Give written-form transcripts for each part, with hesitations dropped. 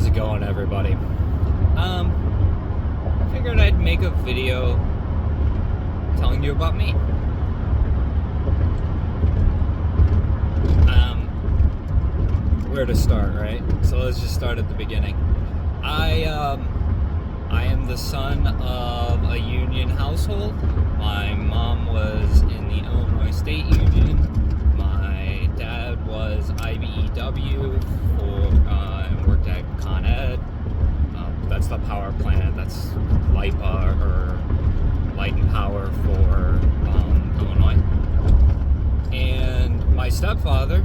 it going, everybody? Figured I'd make a video telling you about me. Where to start, right? So let's just start at the beginning. I am the son of a union household. My mom was in the Illinois State Union. My dad was IBEW and worked at Con Ed. That's the power plant. That's LIPA, or Light and Power, for Illinois. And my stepfather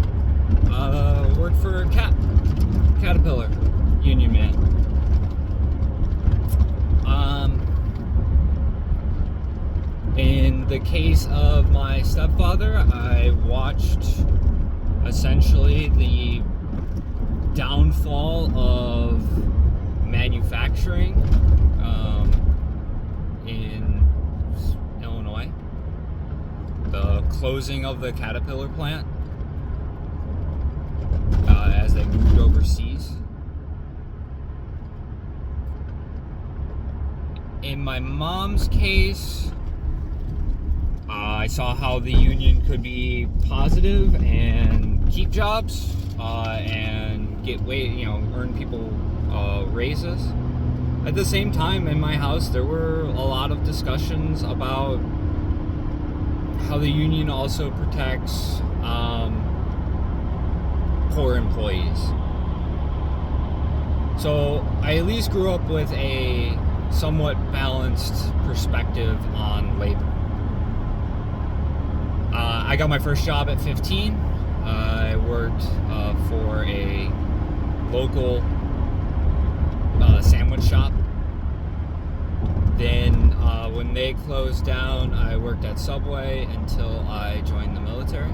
worked for Caterpillar, union man. In the case of my stepfather, I watched essentially the downfall of manufacturing in Illinois, the closing of the Caterpillar plant as they moved overseas. In my mom's case, I saw how the union could be positive and keep jobs and earn people raises. At the same time, in my house, there were a lot of discussions about how the union also protects poor employees. So I at least grew up with a somewhat balanced perspective on labor. I got my first job at 15. I worked for a local sandwich shop. Then when they closed down, I worked at Subway until I joined the military.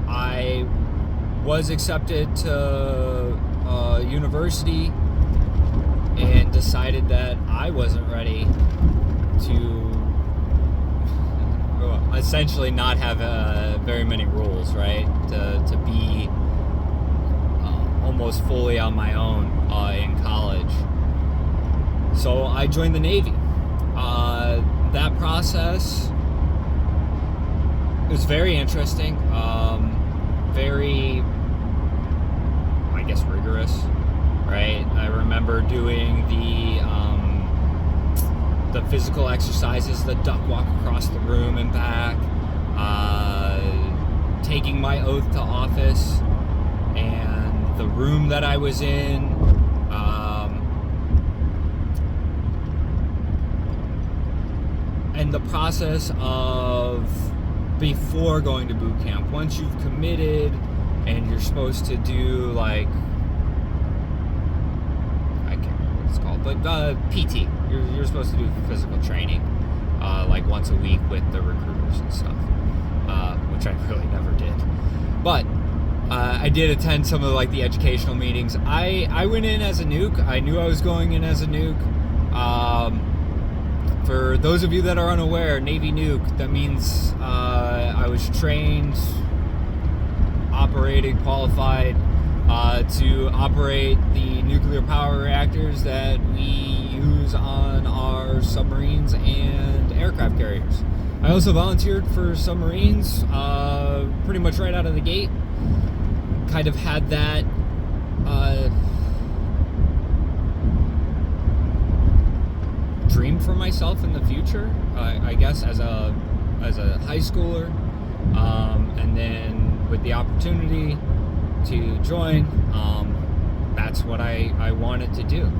I was accepted to university and decided that I wasn't ready to essentially not have very many rules, right? To be almost fully on my own in college. So I joined the Navy. That process was very interesting, very, I guess, rigorous, right? I remember doing the physical exercises, the duck walk across the room and back, taking my oath to office, and the room that I was in, and the process of before going to boot camp. Once you've committed and you're supposed to do, like, I can't remember what it's called, but PT. You're supposed to do physical training like once a week with the recruiters and stuff, which I really never did. But I did attend some of the educational meetings. I went in as a nuke. I knew I was going in as a nuke. For those of you that are unaware, Navy nuke, that means I was trained, operated, qualified to operate the nuclear power reactors that we use on our submarines and aircraft carriers. I also volunteered for submarines pretty much right out of the gate. Kind of had that dream for myself in the future, I guess, as a high schooler, and then with the opportunity to join, that's what I wanted to do.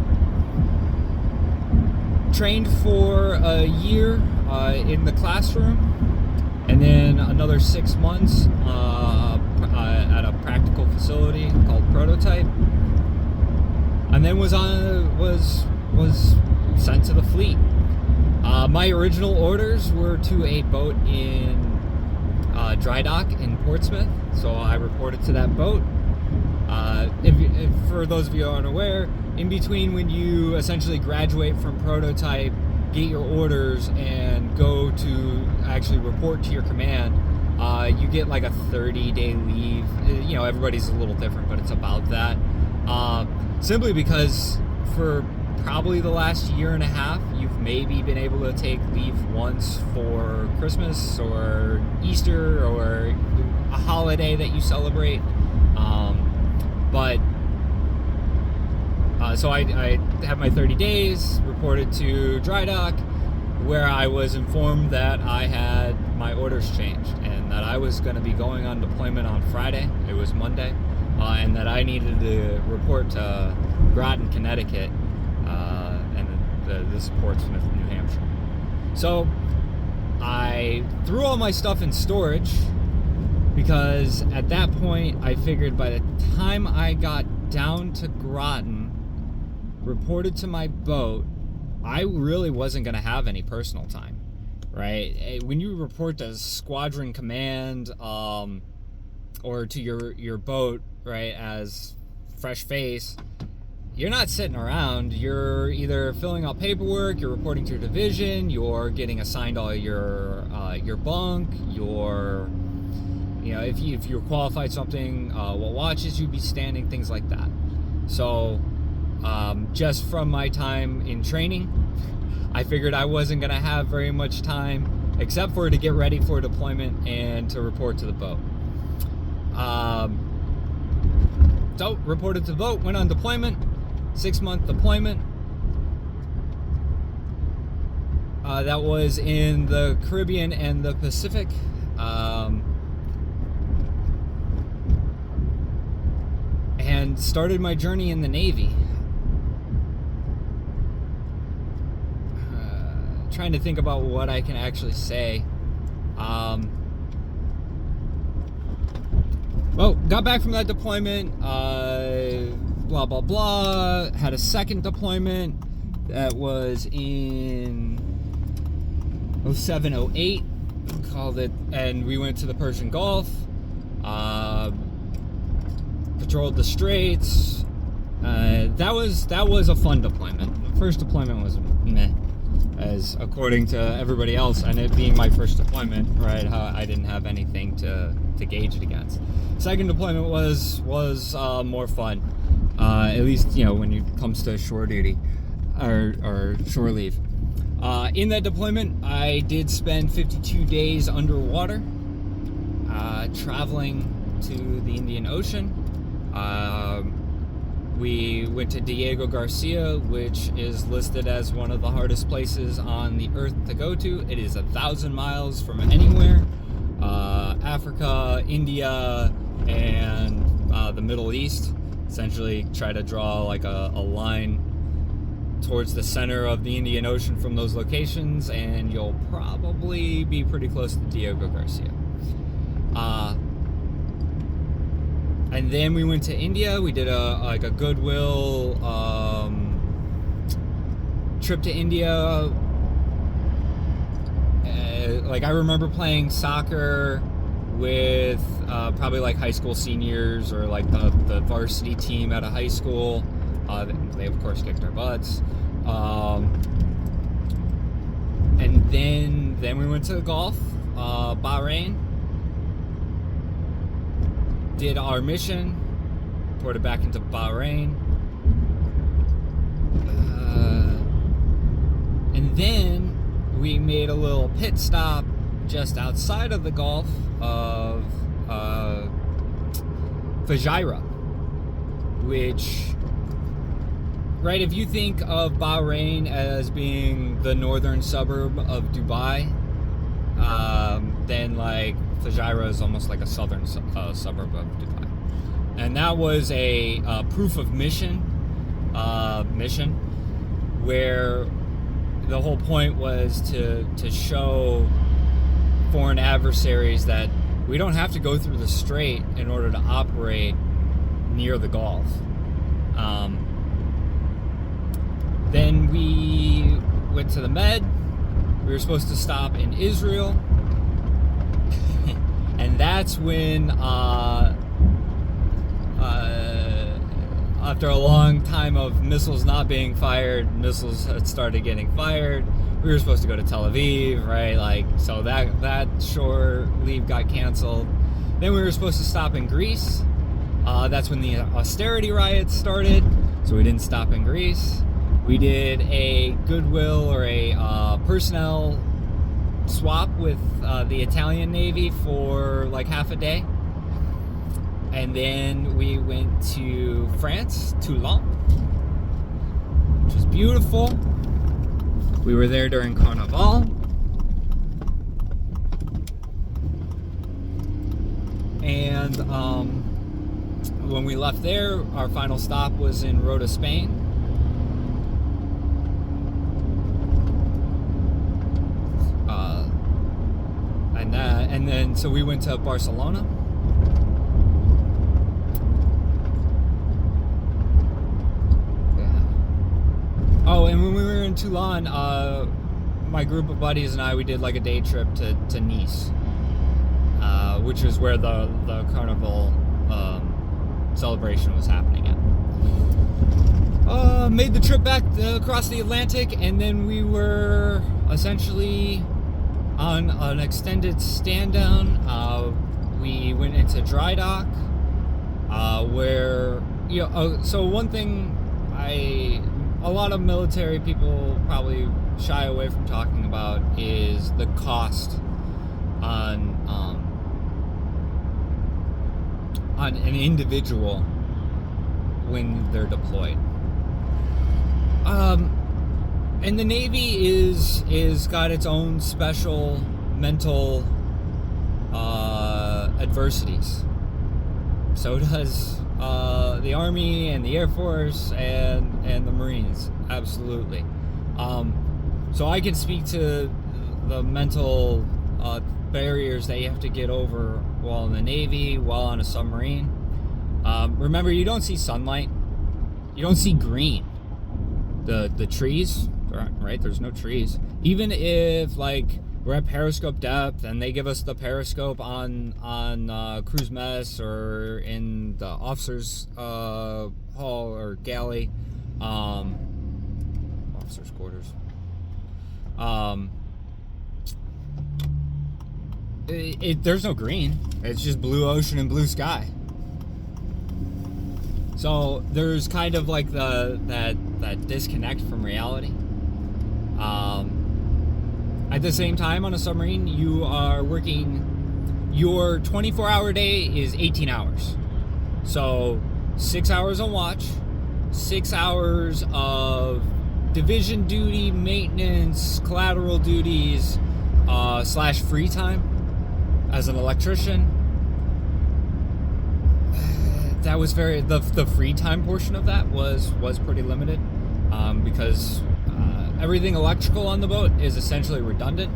Trained for a year in the classroom, and then another 6 months at a practical facility called Prototype, and then was sent to the fleet. My original orders were to a boat in dry dock in Portsmouth, so I reported to that boat. If for those of you who aren't aware, in between when you essentially graduate from Prototype, get your orders, and go to actually report to your command, you get like a 30-day leave. everybody's a little different, but it's about that. Simply because for probably the last year and a half, you've maybe been able to take leave once for Christmas or Easter or a holiday that you celebrate. So I had my 30 days, reported to dry dock, where I was informed that I had my orders changed and that I was going to be going on deployment on Friday. It was Monday. And that I needed to report to Groton, Connecticut, and this Portsmouth, New Hampshire. So I threw all my stuff in storage because at that point I figured by the time I got down to Groton, reported to my boat, I really wasn't going to have any personal time, right? When you report to squadron command or to your boat, right, as fresh face, you're not sitting around. You're either filling out paperwork, you're reporting to your division, you're getting assigned all your bunk, if you're qualified something, what watches you'd be standing, things like that. So just from my time in training, I figured I wasn't going to have very much time except for to get ready for deployment and to report to the boat. So reported to the boat, went on deployment, 6-month deployment. That was in the Caribbean and the Pacific. And started my journey in the Navy. Trying to think about what I can actually say. Well, got back from that deployment, blah, blah, blah. Had a second deployment that was in 07, 08, called it, and we went to the Persian Gulf, patrolled the Straits. That was a fun deployment. The first deployment was meh, as according to everybody else, and it being my first deployment, right, I didn't have anything to gauge it against. Second deployment was more fun, at least when it comes to shore duty or shore leave. In that deployment, I did spend 52 days underwater, traveling to the Indian Ocean. We went to Diego Garcia, which is listed as one of the hardest places on the earth to go to. It is 1,000 miles from anywhere. Africa, India, and the Middle East. Essentially try to draw like a line towards the center of the Indian Ocean from those locations, and you'll probably be pretty close to Diego Garcia. And then we went to India. We did a goodwill trip to India. I remember playing soccer with probably like high school seniors or like the varsity team at a high school. They of course kicked our butts. And then we went to the Gulf, Bahrain. Did our mission, reported back into Bahrain. And then we made a little pit stop just outside of the Gulf of Fujairah, which, right, if you think of Bahrain as being the northern suburb of Dubai, then like Fujairah is almost like a southern suburb of Dubai. And that was a proof of mission where the whole point was to show foreign adversaries that we don't have to go through the strait in order to operate near the Gulf. Then we went to the Med. We were supposed to stop in Israel. And that's when, after a long time of missiles not being fired, missiles had started getting fired. We were supposed to go to Tel Aviv, right? So that shore leave got canceled. Then we were supposed to stop in Greece. That's when the austerity riots started, so we didn't stop in Greece. We did a goodwill or a personnel swap with the Italian Navy for like half a day. And then we went to France, Toulon, which was beautiful. We were there during Carnival. And when we left there, our final stop was in Rota, Spain. And then so we went to Barcelona. Oh, and when we were in Toulon, my group of buddies and I, we did like a day trip to Nice, which is where the Carnival celebration was happening at. Made the trip back across the Atlantic, and then we were essentially on an extended stand down. We went into dry dock, where, you know, so one thing a lot of military people probably shy away from talking about is the cost on an individual when they're deployed. And the Navy is got its own special mental adversities. So does the Army and the Air Force and the Marines, absolutely. So I can speak to the mental barriers that you have to get over while in the Navy, while on a submarine. Remember, you don't see sunlight, you don't see green. The trees, right? There's no trees. Even if like we're at periscope depth and they give us the periscope on cruise mess or in the officers hall or galley, officers quarters, there's no green. It's just blue ocean and blue sky. So there's kind of like that disconnect from reality. At the same time, on a submarine, you are working. Your 24-hour day is 18 hours. So 6 hours on watch, 6 hours of division duty, maintenance, collateral duties, / free time as an electrician. That was the free time portion of that was pretty limited, because everything electrical on the boat is essentially redundant,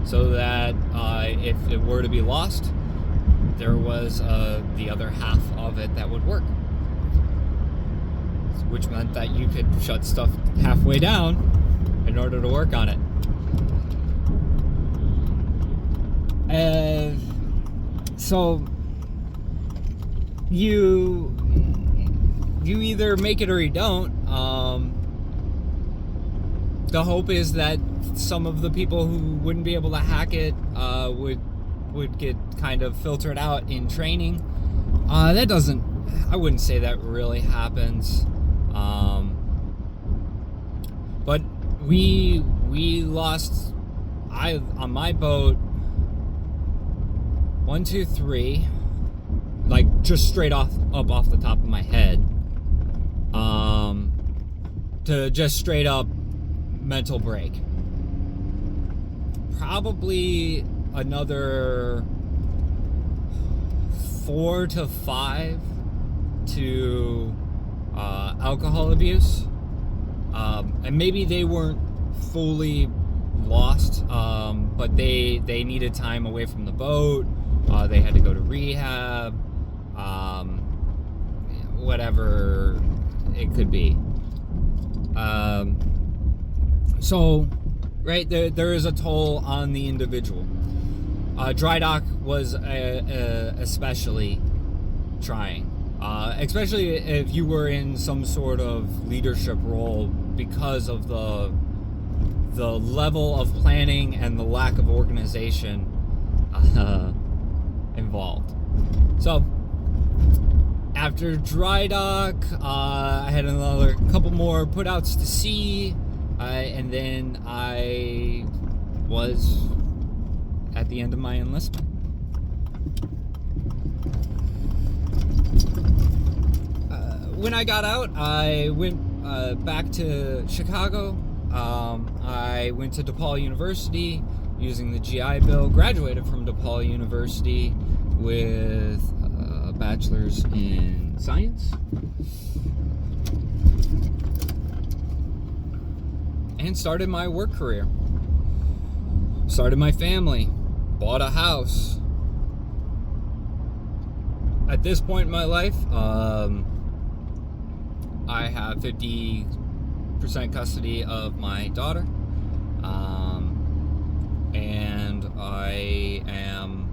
so that if it were to be lost, there was the other half of it that would work, which meant that you could shut stuff halfway down in order to work on it. And so you either make it or you don't. The hope is that some of the people who wouldn't be able to hack it would get kind of filtered out in training. I wouldn't say that really happens. But we lost, on my boat, 1, 2, 3, like just straight off the top of my head, to just straight up mental break. Probably another 4 to 5 to alcohol abuse, and maybe they weren't fully lost, but they needed time away from the boat. They had to go to rehab, whatever it could be. So, right, there is a toll on the individual. Dry dock was especially trying, especially if you were in some sort of leadership role, because of the level of planning and the lack of organization involved. So after dry dock, I had another couple more put outs to sea, and then I was at the end of my enlistment. When I got out, I went back to Chicago. I went to DePaul University using the GI Bill, graduated from DePaul University with a bachelor's in science, and started my work career. Started my family, bought a house. At this point in my life, I have 50% custody of my daughter, and I am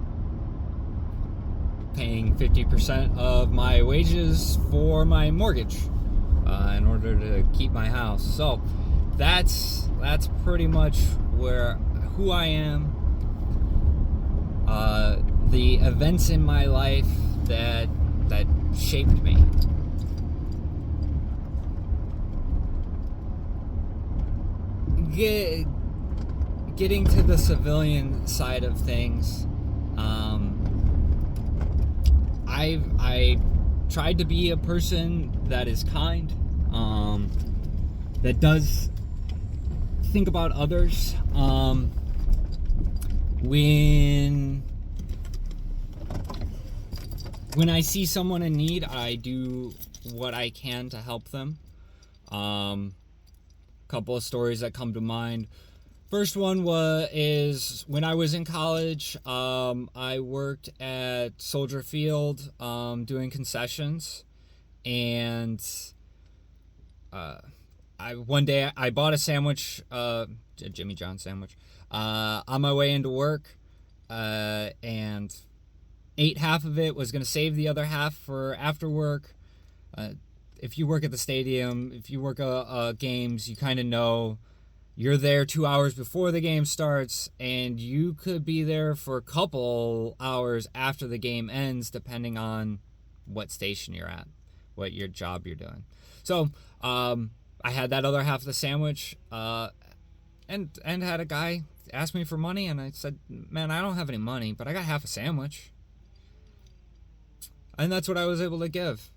paying 50% of my wages for my mortgage in order to keep my house. So that's pretty much who I am. The events in my life that shaped me. Getting to the civilian side of things, I tried to be a person that is kind, that does think about others. When I see someone in need, I do what I can to help them. Couple of stories that come to mind. First one is when I was in college. I worked at Soldier Field doing concessions, and one day I bought a sandwich, a Jimmy John sandwich, on my way into work, and ate half of it. Was going to save the other half for after work. If you work at the stadium, if you work games, you kind of know you're there 2 hours before the game starts, and you could be there for a couple hours after the game ends, depending on what station you're at, what your job you're doing. So I had that other half of the sandwich, and had a guy ask me for money, and I said, man, I don't have any money, but I got half a sandwich. And that's what I was able to give.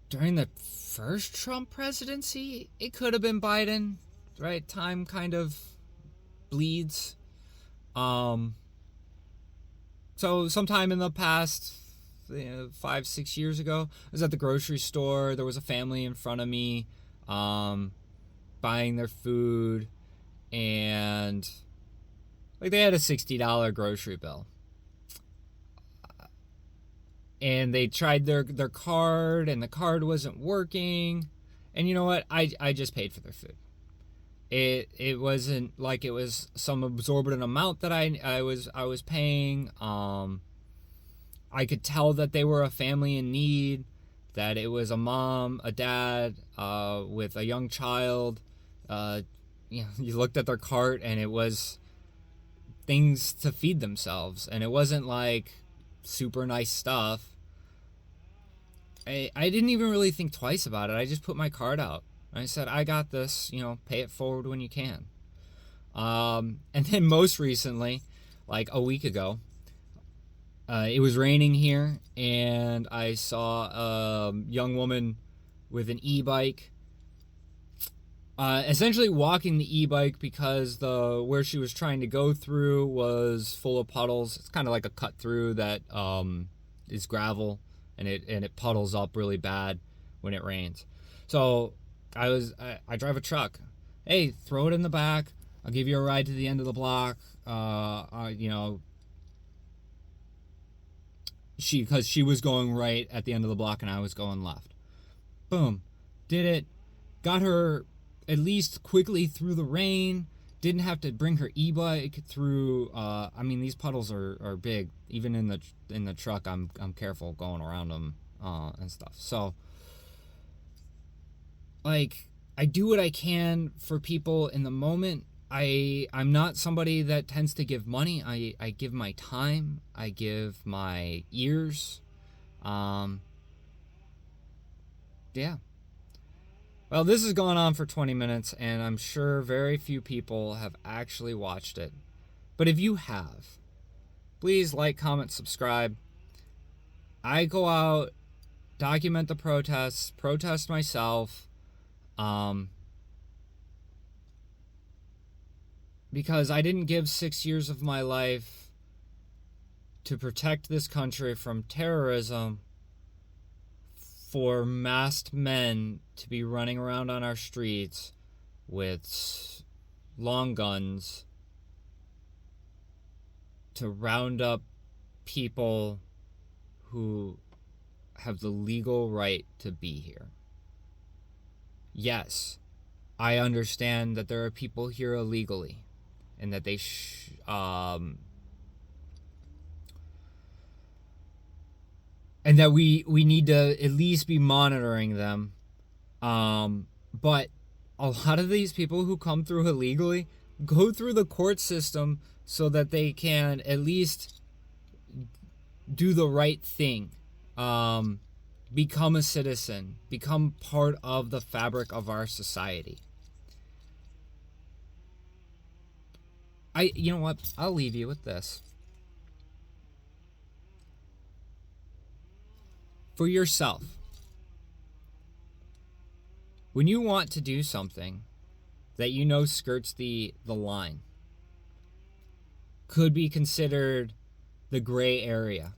During the first Trump presidency, it could have been Biden, right? Time kind of bleeds. So sometime in the past, 5-6 years ago, I was at the grocery store. There was a family in front of me, buying their food, and they had a $60 grocery bill. And they tried their card, and the card wasn't working. And you know what? I just paid for their food. It wasn't like it was some exorbitant amount that I was paying. I could tell that they were a family in need, that it was a mom, a dad, with a young child. You looked at their cart, and it was things to feed themselves, and it wasn't like super nice stuff. I didn't even really think twice about it. I just put my card out. I said, I got this, pay it forward when you can. And then most recently, like a week ago, it was raining here, and I saw a young woman with an e-bike, essentially walking the e-bike because where she was trying to go through was full of puddles. It's kind of like a cut through that is gravel, and it puddles up really bad when it rains. So I drive a truck. Hey, throw it in the back. I'll give you a ride to the end of the block. Because she was going right at the end of the block and I was going left. Boom. Did it. Got her at least quickly through the rain. Didn't have to bring her e-bike through. These puddles are big. Even in the truck, I'm careful going around them and stuff. So, I do what I can for people in the moment, I'm not somebody that tends to give money. I give my time. I give my ears. Yeah. Well, this has gone on for 20 minutes, and I'm sure very few people have actually watched it. But if you have, please like, comment, subscribe. I go out, document the protests, protest myself, because I didn't give 6 years of my life to protect this country from terrorism for masked men to be running around on our streets with long guns to round up people who have the legal right to be here. Yes, I understand that there are people here illegally and that they and that we need to at least be monitoring them. But a lot of these people who come through illegally go through the court system so that they can at least do the right thing. Become a citizen, become part of the fabric of our society. You know what? I'll leave you with this. For yourself, when you want to do something that you know skirts the line, could be considered the gray area,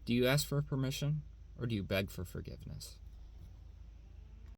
do you ask for permission or do you beg for forgiveness?